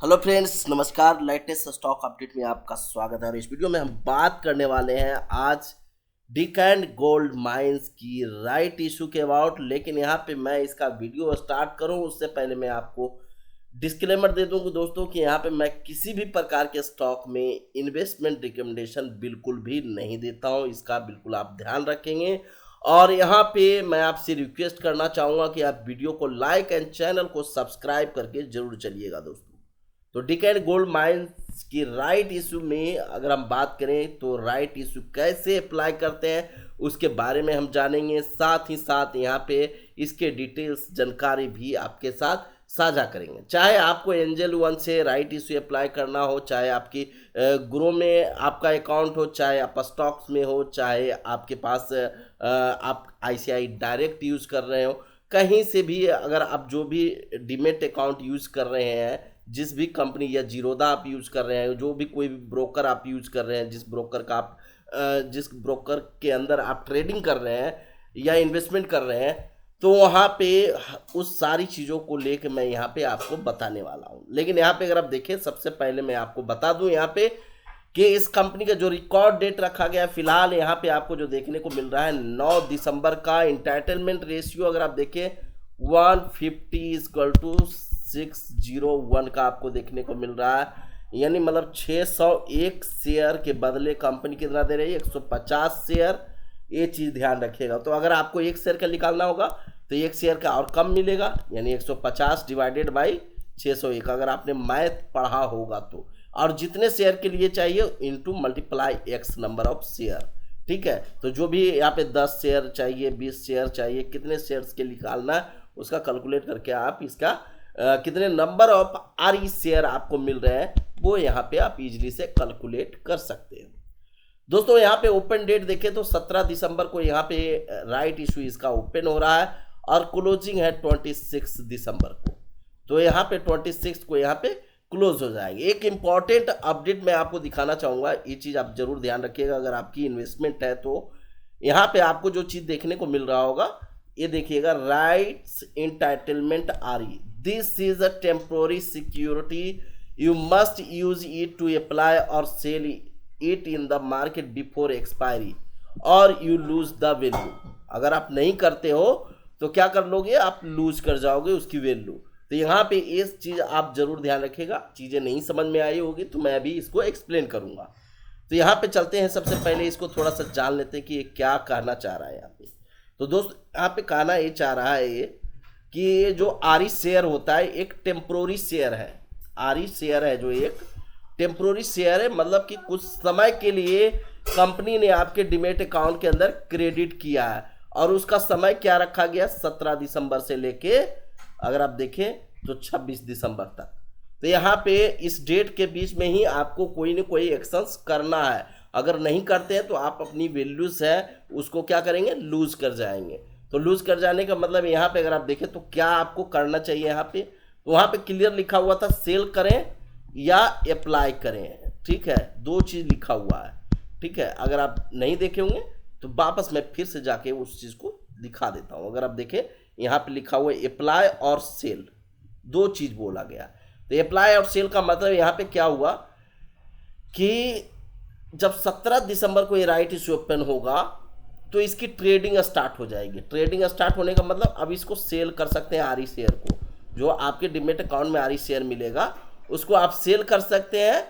Hello friends, नमस्कार। Latest stock update में आपका स्वागत है। और इस वीडियो में हम बात करने वाले हैं आज डिकैंड गोल्ड माइंस की राइट इशू के अबाउट। लेकिन यहाँ पे मैं इसका वीडियो स्टार्ट करूँ उससे पहले मैं आपको डिस्क्लेमर दे दूँ दोस्तों कि यहाँ पे मैं किसी भी प्रकार के स्टॉक में इन्वेस्टमेंट रिकमेंडेशन बिल्कुल भी नहीं देता हूँ। इसका बिल्कुल आप ध्यान रखेंगे। और यहाँ पे मैं आपसे रिक्वेस्ट करना चाहूँगा कि आप वीडियो को लाइक एंड चैनल को सब्सक्राइब करके जरूर चलिएगा दोस्तों। तो डिकैंड गोल्ड माइंस की राइट इशू में अगर हम बात करें तो राइट इशू कैसे अप्लाई करते हैं उसके बारे में हम जानेंगे। साथ ही साथ यहाँ पे इसके डिटेल्स जानकारी भी आपके साथ साझा करेंगे। चाहे आपको एंजल वन से राइट इशू अप्लाई करना हो, चाहे आपकी ग्रो में आपका अकाउंट हो, चाहे आप स्टॉक्स में हो, चाहे आपके पास आप आईसीआई डायरेक्ट यूज़ कर रहे हो, कहीं से भी अगर आप जो भी डीमेट अकाउंट यूज़ कर रहे हैं, जिस भी कंपनी या जीरोदा आप यूज़ कर रहे हैं, जो भी कोई भी ब्रोकर आप यूज़ कर रहे हैं, जिस ब्रोकर के अंदर आप ट्रेडिंग कर रहे हैं या इन्वेस्टमेंट कर रहे हैं, तो वहाँ पे उस सारी चीज़ों को लेकर मैं यहाँ पे आपको बताने वाला हूँ। लेकिन यहाँ पे अगर आप देखें, सबसे पहले मैं आपको बता दूँ यहाँ पे कि इस कंपनी का जो रिकॉर्ड डेट रखा गया है, फिलहाल यहाँ पे आपको जो देखने को मिल रहा है 9 दिसंबर का इंटाइटलमेंट रेशियो अगर आप देखें 150:601 का आपको देखने को मिल रहा है। यानी मतलब 601 शेयर के बदले कंपनी कितना दे रही है, 150 शेयर। ये चीज़ ध्यान रखिएगा। तो अगर आपको एक शेयर का निकालना होगा तो एक शेयर का और कम मिलेगा, यानी 150 डिवाइडेड बाई 601 अगर आपने मैथ पढ़ा होगा तो। और जितने शेयर के लिए चाहिए into multiply x number of share. ठीक है, तो जो भी यहाँ पे 10 शेयर चाहिए, 20 शेयर चाहिए, कितने शेयर्स के निकालना है उसका कैलकुलेट करके आप इसका कितने नंबर ऑफ आर शेयर आपको मिल रहे हैं वो यहाँ पे आप इजीली से कैलकुलेट कर सकते हैं दोस्तों। यहाँ पे ओपन डेट देखें तो 17 दिसंबर को यहाँ पे राइट इशू इसका ओपन हो रहा है और क्लोजिंग है 26 दिसंबर को। तो यहाँ पे 26 को यहाँ पे क्लोज हो जाएंगे। एक इम्पॉर्टेंट अपडेट मैं आपको दिखाना चाहूँगा, ये चीज़ आप जरूर ध्यान रखिएगा अगर आपकी इन्वेस्टमेंट है तो। यहाँ पे आपको जो चीज़ देखने को मिल रहा होगा ये देखिएगा, rights entitlement R E, this is a temporary security, you must use it to apply और sell it in the market before expiry और यू लूज द वैल्यू। अगर आप नहीं करते हो तो क्या कर लोगे, आप लूज कर जाओगे उसकी वैल्यू। तो यहाँ पे इस चीज़ आप जरूर ध्यान रखिएगा। चीज़ें नहीं समझ में आई होगी तो मैं अभी इसको एक्सप्लेन करूँगा। तो यहाँ पे चलते हैं, सबसे पहले इसको थोड़ा सा जान लेते हैं कि ये क्या कहना चाह रहा है यहाँ पे। तो दोस्त यहाँ पे कहना ये चाह रहा है ये कि ये जो आरई शेयर होता है एक टेम्प्रोरी शेयर है। आरई शेयर है जो एक टेम्प्रोरी शेयर है, मतलब कि कुछ समय के लिए कंपनी ने आपके डीमेट अकाउंट के अंदर क्रेडिट किया है और उसका समय क्या रखा गया, 17 दिसंबर से लेके अगर आप देखें तो 26 दिसंबर तक। तो यहाँ पे इस डेट के बीच में ही आपको कोई ना कोई एक्शंस करना है। अगर नहीं करते हैं तो आप अपनी वैल्यूज है उसको क्या करेंगे, लूज कर जाएंगे। तो लूज कर जाने का मतलब यहाँ पे अगर आप देखें तो क्या आपको करना चाहिए यहाँ पे, तो वहाँ पे क्लियर लिखा हुआ था सेल करें या अप्लाई करें। ठीक है, दो चीज़ लिखा हुआ है। ठीक है, अगर आप नहीं देखे होंगे तो वापस मैं फिर से जाके उस चीज़ को दिखा देता हूँ। अगर आप देखें यहाँ पे लिखा हुआ है अप्लाई और सेल, दो चीज़ बोला गया। तो अप्लाई और सेल का मतलब यहाँ पे क्या हुआ कि जब 17 दिसंबर को ये राइट इशू ओपन होगा तो इसकी ट्रेडिंग स्टार्ट हो जाएगी। ट्रेडिंग स्टार्ट होने का मतलब अब इसको सेल कर सकते हैं। आरई शेयर को, जो आपके डीमेट अकाउंट में आरई शेयर मिलेगा उसको आप सेल कर सकते हैं।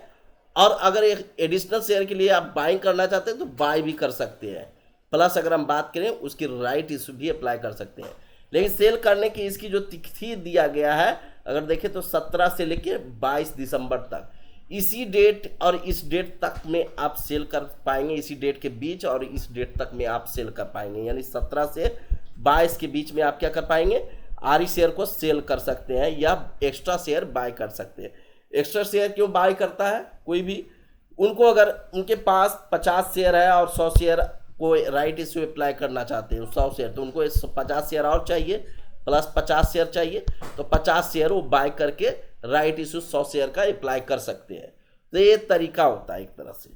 और अगर एक एडिशनल शेयर के लिए आप बाइंग करना चाहते हैं तो बाय भी कर सकते हैं। प्लस अगर हम बात करें उसकी राइट इशू भी अप्लाई कर सकते हैं। लेकिन सेल करने की इसकी जो तिथि दिया गया है अगर देखें तो 17 से लेकर 22 दिसंबर तक, इसी डेट और इस डेट तक में आप सेल कर पाएंगे। इसी डेट के बीच और इस डेट तक में आप सेल कर पाएंगे, यानी 17 से 22 के बीच में आप क्या कर पाएंगे, आरई शेयर को सेल कर सकते हैं या एक्स्ट्रा शेयर बाय कर सकते हैं। एक्स्ट्रा शेयर क्यों बाय करता है कोई भी, उनको अगर उनके पास 50 शेयर है और 100 शेयर को राइट इशू अप्लाई करना चाहते हैं 100 शेयर, तो उनको 50 शेयर और चाहिए प्लस 50 शेयर चाहिए, तो 50 शेयर वो बाय करके राइट इशू 100 शेयर का अप्लाई कर सकते हैं। तो ये तरीका होता है एक तरह से।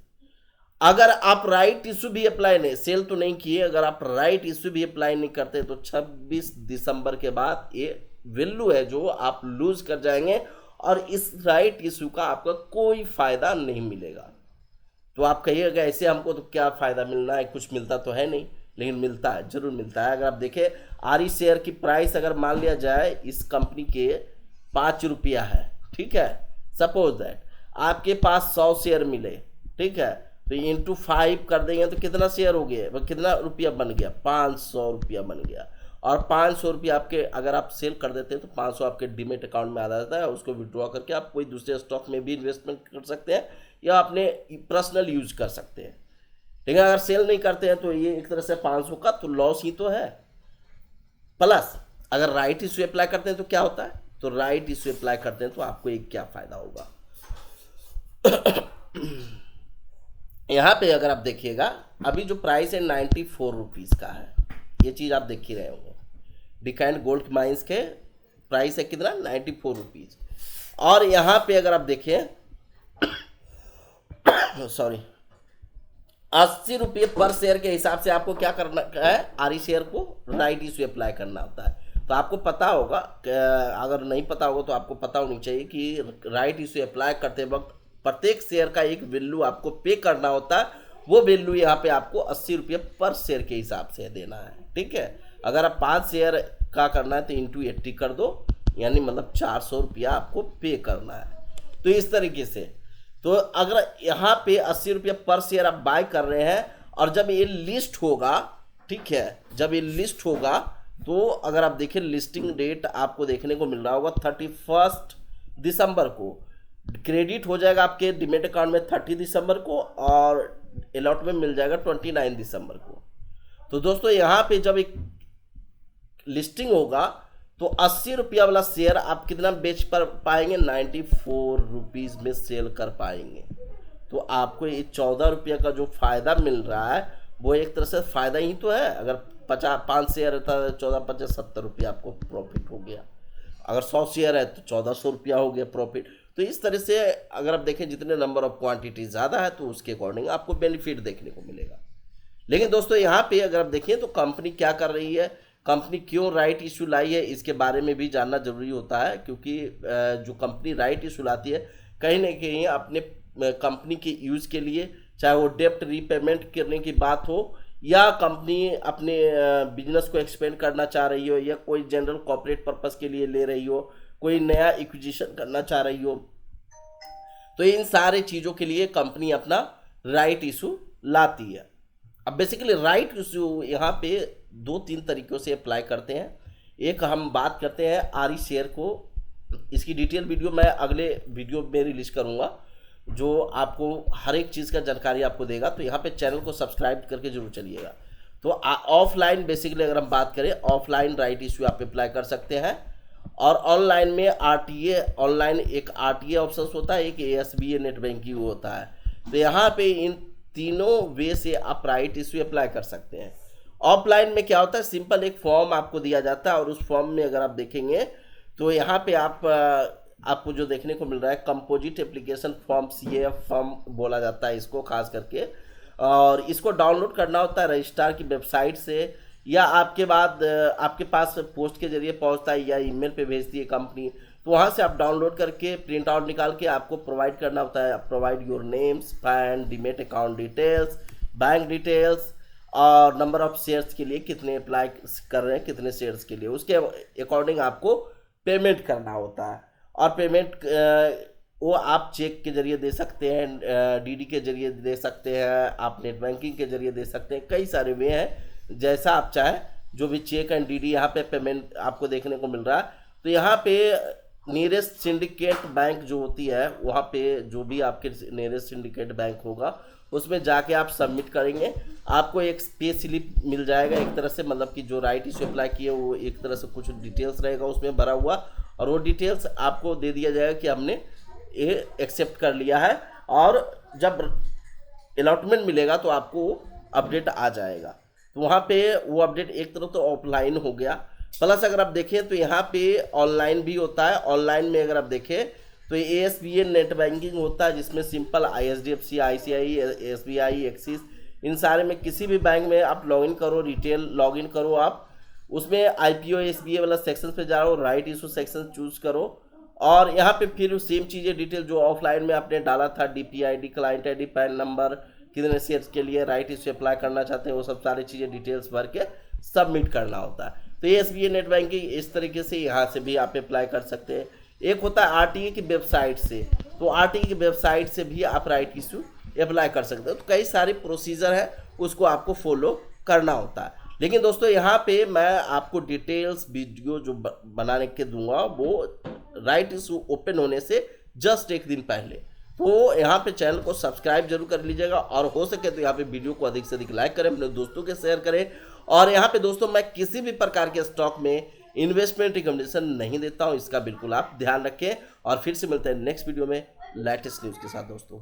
अगर आप राइट इशू भी अप्लाई नहीं, सेल तो नहीं किए, अगर आप राइट इशू भी अप्लाई नहीं करते तो 26 दिसंबर के बाद ये वैल्यू है जो आप लूज कर जाएंगे और इस राइट इशू का आपका कोई फायदा नहीं मिलेगा। तो आप कहिएगा ऐसे हमको तो क्या फ़ायदा मिलना है, कुछ मिलता तो है नहीं, लेकिन मिलता है, जरूर मिलता है। अगर आप देखें आरी शेयर की प्राइस अगर मान लिया जाए इस कंपनी के 5 रुपया है, ठीक है, सपोज दैट आपके पास 100 शेयर मिले, ठीक है, तो इंटू 5 कर देंगे तो कितना शेयर हो गया, वो कितना रुपया बन गया, 500 रुपया बन गया। और 500 रुपया आपके अगर आप सेल कर देते हैं तो 500 आपके डीमेट अकाउंट में आ जाता है। उसको विड्रॉ करके आप कोई दूसरे स्टॉक में भी इन्वेस्टमेंट कर सकते हैं या अपने पर्सनल यूज कर सकते हैं। लेकिन अगर सेल नहीं करते हैं तो ये एक तरह से 500 का तो लॉस ही तो है। प्लस अगर राइट इशू अप्लाई करते हैं तो क्या होता है, तो राइट इशू अप्लाई करते हैं तो आपको एक क्या फायदा होगा। यहाँ पे अगर आप देखिएगा अभी जो प्राइस है 94 रुपीज़ का है, ये चीज़ आप देख ही रहे होंगे। डिकाइंड गोल्ड माइंस के प्राइस है कितना, 94 रुपीज़। और यहाँ पे अगर आप देखें सॉरी 80 रुपये पर शेयर के हिसाब से आपको क्या करना है, आरी शेयर को राइट इशू अप्लाई करना होता है। तो आपको पता होगा, अगर नहीं पता होगा तो आपको पता होनी चाहिए कि राइट इशू अप्लाई करते वक्त प्रत्येक शेयर का एक वैल्यू आपको पे करना होता है। वो वैल्यू यहाँ पे आपको 80 रुपये पर शेयर के हिसाब से देना है, ठीक है। अगर आप 5 शेयर का करना है तो इंटू 80 कर दो, यानी मतलब 400 रुपया आपको पे करना है। तो इस तरीके से, तो अगर यहाँ पे 80 रुपये पर शेयर आप बाय कर रहे हैं और जब ये लिस्ट होगा, ठीक है, जब ये लिस्ट होगा तो अगर आप देखें लिस्टिंग डेट आपको देखने को मिल रहा होगा 31 दिसंबर को। क्रेडिट हो जाएगा आपके डीमेट अकाउंट में 30 दिसंबर को और अलॉटमेंट मिल जाएगा 29 दिसंबर को। तो दोस्तों यहाँ पे जब एक लिस्टिंग होगा तो 80 रुपया वाला शेयर आप कितना बेच पर पाएंगे, 94 रुपीज़ में सेल कर पाएंगे। तो आपको ये 14 रुपया का जो फ़ायदा मिल रहा है वो एक तरह से फ़ायदा ही तो है। अगर 5 शेयर रहता है 14 × 70 रुपया आपको प्रॉफिट हो गया। अगर 100 शेयर है तो 1400 रुपया हो गया प्रॉफिट। तो इस तरह से अगर आप देखें जितने नंबर ऑफ क्वांटिटी ज़्यादा है तो उसके अकॉर्डिंग आपको बेनिफिट देखने को मिलेगा। लेकिन दोस्तों यहाँ पे अगर आप देखें तो कंपनी क्या कर रही है, कंपनी क्यों राइट इशू लाई है, इसके बारे में भी जानना जरूरी होता है। क्योंकि जो कंपनी राइट इशू लाती है कहीं ना कहीं अपने कंपनी के यूज़ के लिए, चाहे वो डेप्ट रीपेमेंट करने की बात हो या कंपनी अपने बिजनेस को एक्सपेंड करना चाह रही हो या कोई जनरल कॉर्पोरेट पर्पस के लिए ले रही हो, कोई नया एक्विजिशन करना चाह रही हो, तो इन सारे चीज़ों के लिए कंपनी अपना राइट इशू लाती है। अब बेसिकली राइट इशू यहाँ पे 2-3 तरीक़ों से अप्लाई करते हैं। एक हम बात करते हैं आरी शेयर को, इसकी डिटेल वीडियो मैं अगले वीडियो में रिलीज करूँगा जो आपको हर एक चीज़ का जानकारी आपको देगा। तो यहाँ पे चैनल को सब्सक्राइब करके जरूर चलिएगा। तो ऑफलाइन बेसिकली अगर हम बात करें, ऑफलाइन राइट इशू आप अप्लाई कर सकते हैं और ऑनलाइन में आरटीए, ऑनलाइन एक आरटीए ऑप्शन होता है, एक एएसबीए नेट बैंकिंग होता है। तो यहाँ पे इन तीनों वे से आप राइट इशू अप्लाई कर सकते हैं। ऑफलाइन में क्या होता है, सिंपल एक फॉर्म आपको दिया जाता है और उस फॉर्म में अगर आप देखेंगे तो यहाँ पे आपको जो देखने को मिल रहा है composite application form, CAF form बोला जाता है इसको खास करके। और इसको डाउनलोड करना होता है रजिस्ट्रार की वेबसाइट से या आपके पास पोस्ट के जरिए पहुंचता है या ईमेल पे भेजती है कंपनी। तो वहाँ से आप डाउनलोड करके प्रिंट आउट निकाल के आपको प्रोवाइड करना होता है। Provide your names, pan, demat account details, bank details और नंबर ऑफ शेयर्स के लिए कितने अप्लाई कर रहे हैं, कितने शेयर्स के लिए, उसके अकॉर्डिंग आपको पेमेंट करना होता है। और पेमेंट वो आप चेक के जरिए दे सकते हैं, DD के जरिए दे सकते हैं, आप नेट बैंकिंग के जरिए दे सकते हैं, कई सारे वे हैं जैसा आप चाहें। जो भी चेक एंड DD यहाँ पे पेमेंट आपको देखने को मिल रहा है। तो यहाँ पे नियरेस्ट सिंडिकेट बैंक जो होती है, वहाँ पे जो भी आपके नियरेस्ट सिंडिकेट बैंक होगा उसमें जाके आप सबमिट करेंगे, आपको एक पे स्लिप मिल जाएगा एक तरह से, मतलब कि जो राइट इशू अप्लाई किए वो एक तरह से कुछ डिटेल्स रहेगा उसमें भरा हुआ और वो डिटेल्स आपको दे दिया जाएगा कि हमने ये एक्सेप्ट कर लिया है। और जब अलॉटमेंट मिलेगा तो आपको अपडेट आ जाएगा। तो वहाँ पे वो अपडेट एक तरह तो ऑफलाइन हो गया। प्लस अगर आप देखें तो यहाँ पे ऑनलाइन भी होता है। ऑनलाइन में अगर आप देखें तो ASBA नेट बैंकिंग होता है जिसमें simple ISDFC, ICICI, SBI, Axis, इन सारे में किसी भी बैंक में आप लॉगिन करो, रिटेल लॉगिन करो, आप उसमें IPO SBA वाला सेक्शन पे जाओ, राइट इशू सेक्शन चूज करो और यहाँ पे फिर सेम चीज़ें डिटेल जो ऑफलाइन में आपने डाला था, DPID, client ID, pan number, कितने शेयर्स के लिए राइट इश्यू अप्लाई करना चाहते हैं, वो सब सारी चीज़ें डिटेल्स भर के सबमिट करना होता है। तो ये SBI नेट बैंकिंग इस तरीके से यहाँ से भी आप अप्लाई कर सकते हैं। एक होता है RTA की वेबसाइट से, तो RTA की वेबसाइट से भी आप राइट इश्यू अप्लाई कर सकते हो। तो कई सारे प्रोसीजर है, उसको आपको फॉलो करना होता है। लेकिन दोस्तों यहाँ पे मैं आपको डिटेल्स वीडियो जो बनाने के दूंगा वो राइट इशू ओपन होने से जस्ट एक दिन पहले, तो यहाँ पे चैनल को सब्सक्राइब जरूर कर लीजिएगा और हो सके तो यहाँ पे वीडियो को अधिक से अधिक लाइक करें, अपने दोस्तों के शेयर करें। और यहाँ पे दोस्तों मैं किसी भी प्रकार के स्टॉक में इन्वेस्टमेंट रिकमेंडेशन नहीं देता हूँ, इसका बिल्कुल आप ध्यान रखें। और फिर से मिलते हैं नेक्स्ट वीडियो में लेटेस्ट न्यूज़ के साथ दोस्तों।